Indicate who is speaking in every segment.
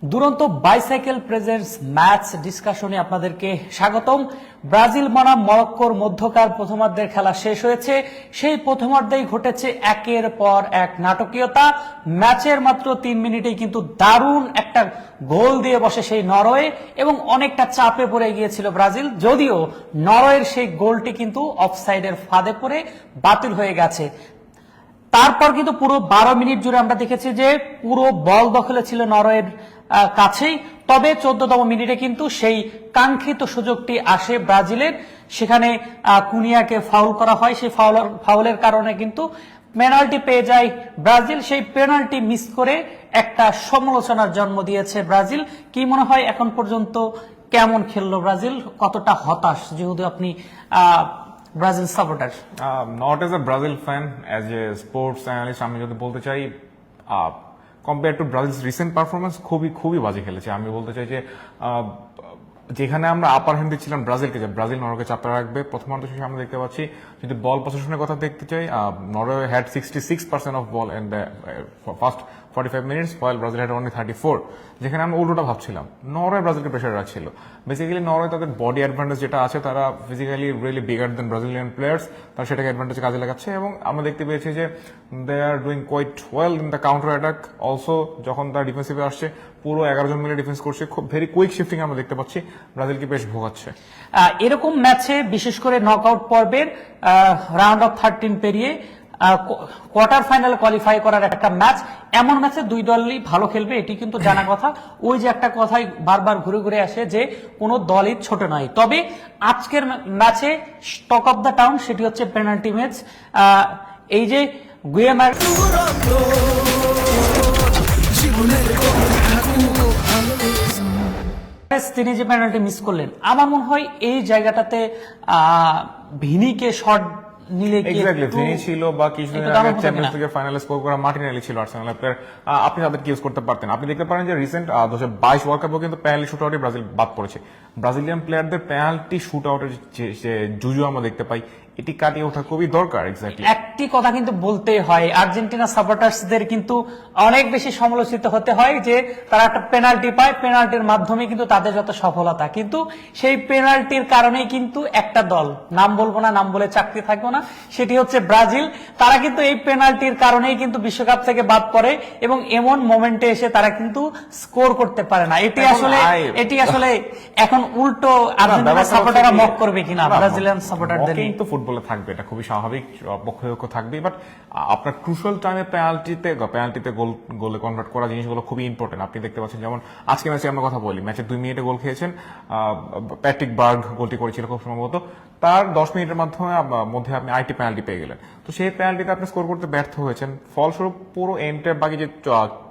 Speaker 1: দুরন্ত bicycle presence match ডিসকাশনে আপনাদেরকে স্বাগতম। ব্রাজিল বনাম মরক্কোর মধ্যকার প্রথমার্ধের খেলা শেষ হয়েছে। সেই প্রথমার্ধেই ঘটেছে একের পর এক নাটকীয়তা। ম্যাচের মাত্র 3 মিনিটেই কিন্তু দারুণ একটা গোল দিয়ে বসে সেই নরওয়ে এবং অনেকটা চাপে পড়ে গিয়েছিল ব্রাজিল, যদিও নরওয়ের সেই গোলটি কিন্তু অফসাইডের ফাঁদে পড়ে বাতিল হয়ে গেছে। তারপর কিন্তু পুরো 12 মিনিট জুড়ে আমরা দেখেছি যে পুরো বল দখলে ছিল নরওয়ের কাছেই। তবে 14তম মিনিটে কিন্তু সেই কাঙ্ক্ষিত সুযোগটি আসে ব্রাজিলের, সেখানে কুনিয়াকে ফাউল করা হয়। সেই ফাউলের কারণে কিন্তু পেনাল্টি পেয়ে যায় ব্রাজিল। সেই পেনাল্টি মিস করে একটা সমালোচনার জন্ম দিয়েছে ব্রাজিল। কি মনে হয় এখন পর্যন্ত কেমন খেললো ব্রাজিল, কতটা হতাশ, যেহেতু আপনি Brazil supporter?
Speaker 2: Not as a Brazil fan, as a sports analyst আমি যদি বলতে চাই, কম্পেয়ার টু ব্রাজিলস রিসেন্ট পারফরমেন্স খুবই বাজে খেলেছে। আমি বলতে চাই যে যেখানে আমরা আপার হ্যান্ড দিচ্ছিলাম ব্রাজিলকে, যে ব্রাজিল নরওয়েকে চাপে রাখবে, প্রথমার্ধ শেষে আমরা দেখতে পাচ্ছি যদি বল পজিশনের কথা দেখতে চাই, Norway had 66% of ball in the first 45 minutes, while Brazil had only 34, যেখানে আমরা উল্টোটা ভাবছিলাম। নরওয়ে ব্রাজিলকে প্রেশার রাখছিল। বেসিক্যালি নরওয়ে তাদের বডি অ্যাডভান্টেজ যেটা আছে, তারা ফিজিক্যালি রিয়েলি বিগার দেন ব্রাজিলিয়ান প্লেয়ার্স, তারা সেটাকে অ্যাডভান্টেজ কাজে লাগাচ্ছে এবং আমরা দেখতে পেয়েছি যে they are doing quite well in the counter attack. Also যখন তারা ডিফেন্সিভে আসছে, পুরো 11 জন মিলে ডিফেন্স করছে, খুব ভেরি কুইক শিফটিং আমরা দেখতে পাচ্ছি, ব্রাজিলকে বেশ ভোগাচ্ছে।
Speaker 1: এরকম ম্যাচে বিশেষ করে নকআউট পর্বের রাউন্ড অফ 13 পেরিয়ে কোয়ার্টার ফাইনালে কোয়ালিফাই করার একটা ম্যাচ, এমন ম্যাচে দুই দলই ভালো খেলবে এটি কিন্তু জানা কথা। ওই যে একটা কথাই বারবার ঘুরে ঘুরে আসে যে কোনো দলই ছোট নয়। তবে আজকের ম্যাচে টক অফ দ্য টাউন সেটি হচ্ছে পেনাল্টি ম্যাচ। এই যে গুয়েমার তিনি যে পেনাল্টি মিস করলেন, আমার মনে হয় এই জায়গাটাতে ভিনিকে শট নিলে
Speaker 2: এক্স্যাক্টলি ভিনি ছিল বা কিছুদিন আগে চ্যাম্পিয়ন্স লিগের ফাইনালে স্কোর করা মার্টিনেলি ছিল আর্সেনালের প্লেয়ার, আপনি তাদেরকে ইউজ করতে পারতেন। আপনি দেখতে পারেন যে রিসেন্ট 2022 ওয়ার্ল্ড কাপেও কিন্তু পেনাল্টি শুট আউটে ব্রাজিল বাদ পড়েছে। ব্রাজিলিয়ান প্লেয়ারদের পেনাল্টি শুট আউটের যে জুজু আমরা দেখতে পাই, এটি কাটিয়ে ওঠা খুবই দরকার। এক্স্যাক্টলি
Speaker 1: একটি কথা কিন্তু বলতেই হয়, আর্জেন্টিনা সাপোর্টার্সদের কিন্তু অনেক বেশি সমালোচিত হতে হয় যে তারা একটা পেনাল্টি পায়, পেনাল্টির মাধ্যমে কিন্তু তাদের যত সফলতা, কিন্তু সেই পেনাল্টির কারণেই কিন্তু একটা দল, নাম বলবো না, নাম বলে চাকরি থাকবো না, সেটি হচ্ছে ব্রাজিল। তারা কিন্তু এই পেনাল্টির কারণেই কিন্তু বিশ্বকাপ থেকে বাদ পড়ে এবং এমন মোমেন্টে এসে তারা কিন্তু স্কোর করতে পারে না। এটি আসলে এখন উল্টো আর্জেন্টিনা সাপোর্টাররা মক করবে কিনা ব্রাজিলিয়ান সাপোর্টারদের?
Speaker 2: কিন্তু ফুটবলে থাকবে, এটা খুবই স্বাভাবিক, পক্ষে থাকবে। বাট আপনার ক্রুশাল টাইমে পেনাল্টিতে গোলে কনভার্ট করা জিনিসগুলো খুবই ইম্পর্টেন্ট। আপনি দেখতে পাচ্ছেন যেমন আজকে ম্যাচে আমরা কথা বলি, ম্যাচে 2 মিনিটে গোল খেয়েছেন, প্যাট্রিক বার্গ গোলটি করেছিল খুব সম্ভবত, তার 10 মিনিটের মধ্যে আপনি আইটি পেনাল্টি পেয়ে গেলেন। তো সেই পেনাল্টিতে আপনি স্কোর করতে ব্যর্থ হয়েছেন, ফলস্বরূপ পুরো এন্ডের বাকি যে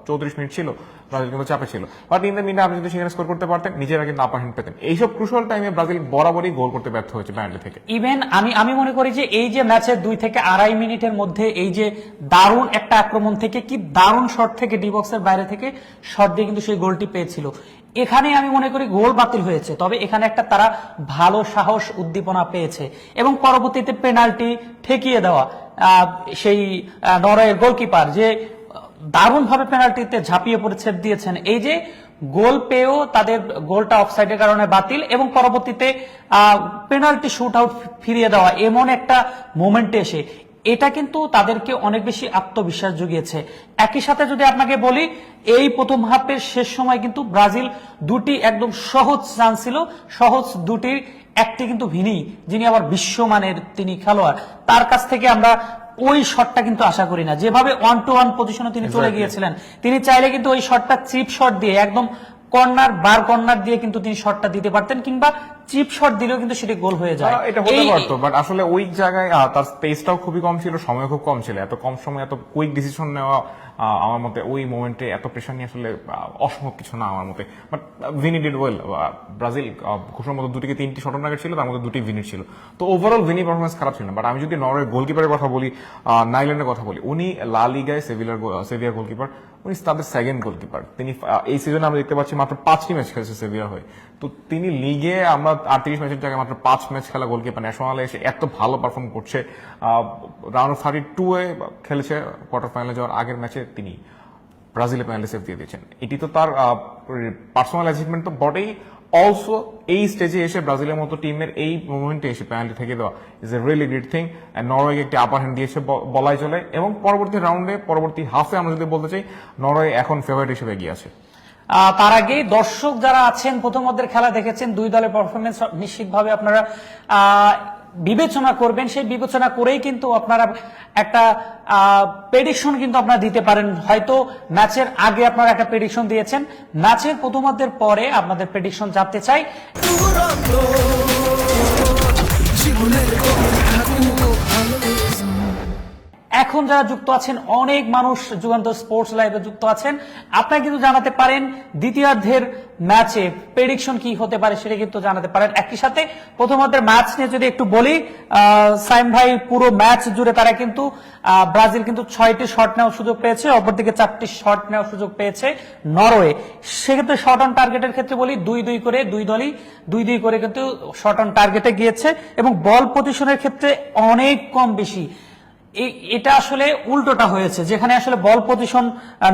Speaker 2: 34 মিনিট ছিল ব্রাজিল কিন্তু চাপে ছিল। বাট ইন দ্য মিনিটে আপনি যদি সেখানে স্কোর করতে পারতেন, নিজেরা কিন্তু আপার হ্যান্ড পেতেন। এইসব ক্রুশাল টাইমে ব্রাজিল বরাবরই গোল করতে ব্যর্থ হয়েছে পেনাল্টি থেকে।
Speaker 1: ইভেন আমি মনে করি যে এই যে ম্যাচের 2 থেকে আড়াই মিনিটের মধ্যে এই যে দারুণ একটা আক্রমণ থেকে, কি দারুণ শট থেকে, ডি বক্সের বাইরে থেকে শট দিয়ে কিন্তু সেই গোলটি পেয়েছিল, এখানে আমি মনে করি গোল বাতিল হয়েছে। তবে এখানে একটা তারা ভালো সাহস উদ্দীপনা পেয়েছে এবং পরবর্তীতে পেনাল্টি ঠেকিয়ে দেওয়া সেই নরওয়ের গোলকিপার যে দারুণভাবে পেনাল্টিতে ঝাঁপিয়ে পড়ে ছেদ দিয়েছেন। এই যে গোল পেয়েও তাদের গোলটা অফসাইডের কারণে বাতিল এবং পরবর্তীতে পেনাল্টি শুট আউট ফিরিয়ে দেওয়া, এমন একটা মোমেন্টে এসে এটা কিন্তু তাদেরকে অনেক বেশি আত্মবিশ্বাস জুগিয়েছে। একই সাথে যদি আপনাকে বলি, এই প্রথম হাফের শেষ সময় কিন্তু ব্রাজিল দুটি একদম সহজ চান্স ছিল, সহজ দুটির একটি কিন্তু ভিনি, যিনি আবার বিশ্বমানের তিনি খেলোয়াড়, তার কাছ থেকে আমরা ওই শটটা কিন্তু আশা করি না। যেভাবে 1-to-1 পজিশনে তিনি চলে গিয়েছিলেন, তিনি চাইলে কিন্তু ওই শটটা চিপ শট দিয়ে, একদম কর্নার দিয়ে কিন্তু তিনি শটটা দিতে পারতেন, কিংবা চিপ শট দিলেও কিন্তু সেটি গোল হয়ে যায়।
Speaker 2: এটা হতে পারতো, বাট আসলে ওই জায়গায় তার স্পেসটাও খুবই কম ছিল, সময় খুব কম ছিল। এত কম সময় এত কুইক ডিসিশন নেওয়া আমার মতে ওই মোমেন্টে এত প্রেশার নিয়ে আসলে অসম্ভব কিছু না আমার মতে। But Vini did well. Brazil খুব সম্ভবত 2 থেকে 3টি শট অন টার্গেট ছিল, তার মধ্যে 2টি ভিনির ছিল। তো ওভারঅল ভিনি পারফরমেন্স খারাপ ছিল না। বাট আমি যদি নরওয়ের গোলকিপারের কথা বলি, নাইল্যান্ডের কথা বলি, উনি লা লিগায় সেভিয়ার গোলকিপার, উনি তাদের সেকেন্ড গোলকিপার। তিনি এই সিজনে আমরা দেখতে পাচ্ছি মাত্র 5টি ম্যাচ খেলেছে সেভিয়ার হয়ে। তো তিনি লিগে আমরা 38 ম্যাচের জায়গায় মাত্র 5 ম্যাচ খেলা গোলকিপার, ন্যাশনালে এসে এত ভালো পারফর্ম করছে। রাউন্ড অফ 32 এ খেলেছে কোয়ার্টার ফাইনালে যাওয়ার আগের ম্যাচে তিনি ব্রাজিলে পেনাল্টি সেভ দিয়ে দিয়েছেন। এটি তো তার পার্সোনাল অ্যাচিভমেন্ট তো বটেই, অলসো এই স্টেজে এসে ব্রাজিলের মতো টিমের এই মোমেন্টে এসে পেনাল্টি থেকে দেওয়া is a really great thing. Norway একটি আপার হ্যান্ড দিয়েছে বলাই চলে, এবং পরবর্তী রাউন্ডে পরবর্তী হাফে আমরা যদি বলতে চাই নরওয়ে এখন ফেভারিট হিসেবে এগিয়ে আছে।
Speaker 1: তার আগে দর্শক যারা আছেন প্রথমার্ধের খেলা দেখেছেন, দুই দলের পারফরমেন্স নিশ্চিতভাবে আপনারা বিবেচনা করবেন। সেই বিবেচনা করেই কিন্তু আপনারা একটা প্রেডিকশন কিন্তু আপনারা দিতে পারেন। হয়তো ম্যাচের আগে আপনারা একটা প্রেডিকশন দিয়েছেন, ম্যাচের প্রথমার্ধের পরে আপনাদের প্রেডিকশন জানতে চাই। এখন যারা যুক্ত আছেন, অনেক মানুষ যুগান্তর স্পোর্টস লাইভে যুক্ত আছেন, আপনারা কিন্তু জানাতে পারেন দ্বিতীয়ার্ধের ম্যাচে প্রেডিকশন কি হতে পারে সেটা কিন্তু জানাতে পারেন। একই সাথে প্রথমার্ধের ম্যাচ নিয়ে যদি একটু বলি, সাইম ভাই পুরো ম্যাচ জুড়ে তারা কিন্তু ব্রাজিল কিন্তু 6টি শট নেওয়ার সুযোগ পেয়েছে, অপরদিকে 4টি শট নেওয়ার সুযোগ পেয়েছে নরওয়ে। সেক্ষেত্রে শট অন টার্গেটের ক্ষেত্রে বলি 2-2 করে দুই দলই 2-2 করে কিন্তু শট অন টার্গেটে গিয়েছে, এবং বল পজিশনের ক্ষেত্রে অনেক কম বেশি। এটা আসলে উল্টোটা হয়েছে, যেখানে আসলে বল পজিশন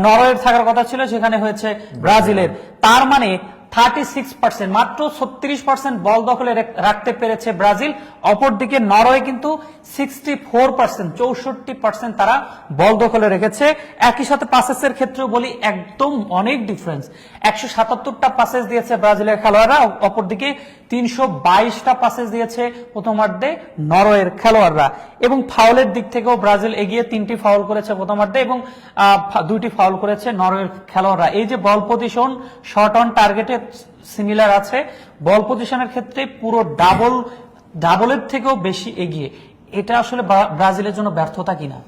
Speaker 1: নরওয়ের থাকার কথা ছিল সেখানে হয়েছে ব্রাজিলের। তার মানে 36%, মাত্র 36% বল দখলে রাখতে পেরেছে ব্রাজিল। অপরদিকে নরওয়ে কিন্তু 64%, 64% তারা বল দখলে রেখেছে। একই সাথে পাসেসের ক্ষেত্রেও বলি একদম অনেক ডিফারেন্স। 177টা পাসেস দিয়েছে ব্রাজিলের খেলোয়াড়রা, অপরদিকে 322টা পাসেস দিয়েছে প্রথমার্ধে নরওয়ের খেলোয়াড়রা। এবং ফাউলের দিক থেকেও ব্রাজিল এগিয়ে, 3টি ফাউল করেছে প্রথমার্ধে এবং 2টি ফাউল করেছে নরওয়ের খেলোয়াড়রা। এই যে বল পজিশন শট অন টার্গেটে সিমিলার আছে, বল পজিশনের ক্ষেত্রে পুরো ডাবলের থেকেও বেশি এগিয়ে। এটা আসলে ব্রাজিলের জন্য ব্যর্থতা কিনা?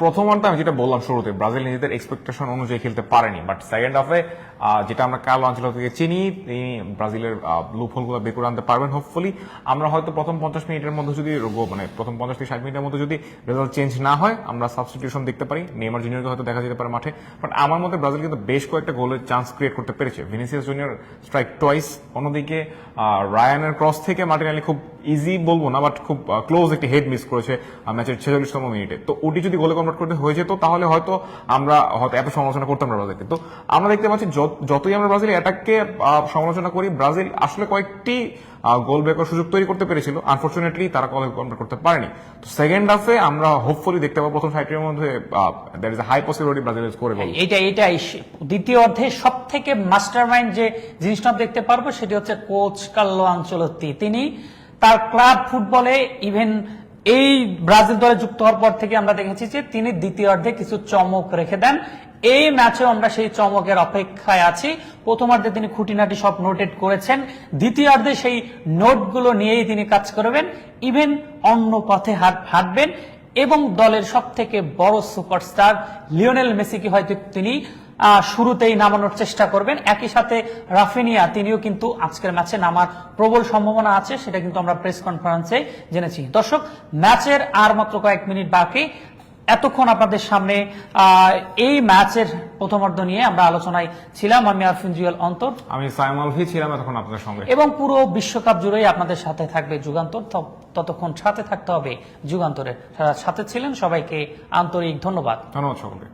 Speaker 2: প্রথমার্ধে আমি যেটা বললাম শুরুতে, ব্রাজিল নিজেদের এক্সপেকটেশন অনুযায়ী খেলতে পারেনি, বাট সেকেন্ড হাফে যেটা আমরা কার্লো আনচেলত্তিকে চিনি, তিনি ব্রাজিলের লুপহোলগুলো বের করে আনতে পারবেন হোপফুলি। আমরা হয়তো প্রথম 50 মিনিটের মধ্যে যদি প্রথম 50 থেকে 60 মিনিটের মধ্যে যদি রেজাল্ট চেঞ্জ না হয়, আমরা সাবস্টিটিউশন দেখতে পারি, নেইমার জুনিয়রকে হয়তো দেখা যেতে পারে মাঠে। বাট আমার মতে ব্রাজিল কিন্তু বেশ কয়েকটা গোলের চান্স ক্রিয়েট করতে পেরেছে। ভিনিসিয়াস জুনিয়র স্ট্রাইক টয়েস, অন্যদিকে রায়ানের ক্রস থেকে মার্টিনেলি খুব ইজি বলবো না, বাট খুব ক্লোজ একটি হেড মিস করেছে ম্যাচের 46তম মিনিটে। তো ওটি যদি গোলে কনভার্ট করতে হয়ে যেত তাহলে হয়তো আমরা এত সমালোচনা করতাম না ব্রাজিলকে। তো আমরা দেখতে পাচ্ছি যতই আমরা ব্রাজিল অ্যাটাককে সমালোচনা করি, ব্রাজিল আসলে কয়েকটি গোল বের করার সুযোগ তৈরি করতে পেরেছিল, আনফরচুনেটলি তারা গোলে কনভার্ট করতে পারেনি। তো সেকেন্ড হাফে আমরা হোপফুলি দেখতে পাবো প্রথম 60 মিনিটের মধ্যে there is a high possibility Brazil score goal.
Speaker 1: এটাই দ্বিতীয় অর্ধে সব থেকে মাস্টারমাইন্ড যে জিনিসটা দেখতে পারবো সেটি হচ্ছে কোচ কার্লো আনচেলত্তি। তিনি তার ক্লাব ফুটবলে ইভেন এই ব্রাজিল দলে যুক্ত হওয়ার পর থেকে আমরা দেখেছি যে তিনি দ্বিতীয়ার্ধে কিছু চমক রেখে দেন। এই ম্যাচেও আমরা সেই চমকের অপেক্ষায় আছি। প্রথমার্ধে তিনি খুঁটিনাটি সব নোটেড করেছেন, দ্বিতীয়ার্ধে সেই নোটগুলো নিয়েই তিনি কাজ করবেন, ইভেন অন্য পথে হাঁটবেন, এবং দলের সব থেকে বড় সুপারস্টার লিওনেল মেসিকে হয়তো তিনি শুরুতেই নামানোর চেষ্টা করবেন। একই সাথে রাফিনিয়া, তিনিও কিন্তু আজকের ম্যাচে নামার প্রবল সম্ভাবনা আছে, সেটা কিন্তু আমরা প্রেস কনফারেন্সে জেনেছি। দর্শক, ম্যাচের আর মাত্র কয়েক মিনিট বাকি। এতক্ষণ আপনাদের সামনে এই ম্যাচের প্রথমার্ধ নিয়ে আমরা আলোচনায় ছিলাম। আমি আরফিন জুয়েল অন্তর,
Speaker 2: আমি সাইম আলভি ছিলাম এতক্ষণ আপনাদের সঙ্গে, এবং
Speaker 1: পুরো বিশ্বকাপ জুড়েই আপনাদের সাথে থাকবে যুগান্তর। ততক্ষণ সাথে থাকতে হবে যুগান্তরের। সাথে ছিলেন সবাইকে আন্তরিক ধন্যবাদ।
Speaker 2: ধন্যবাদ সকলকে।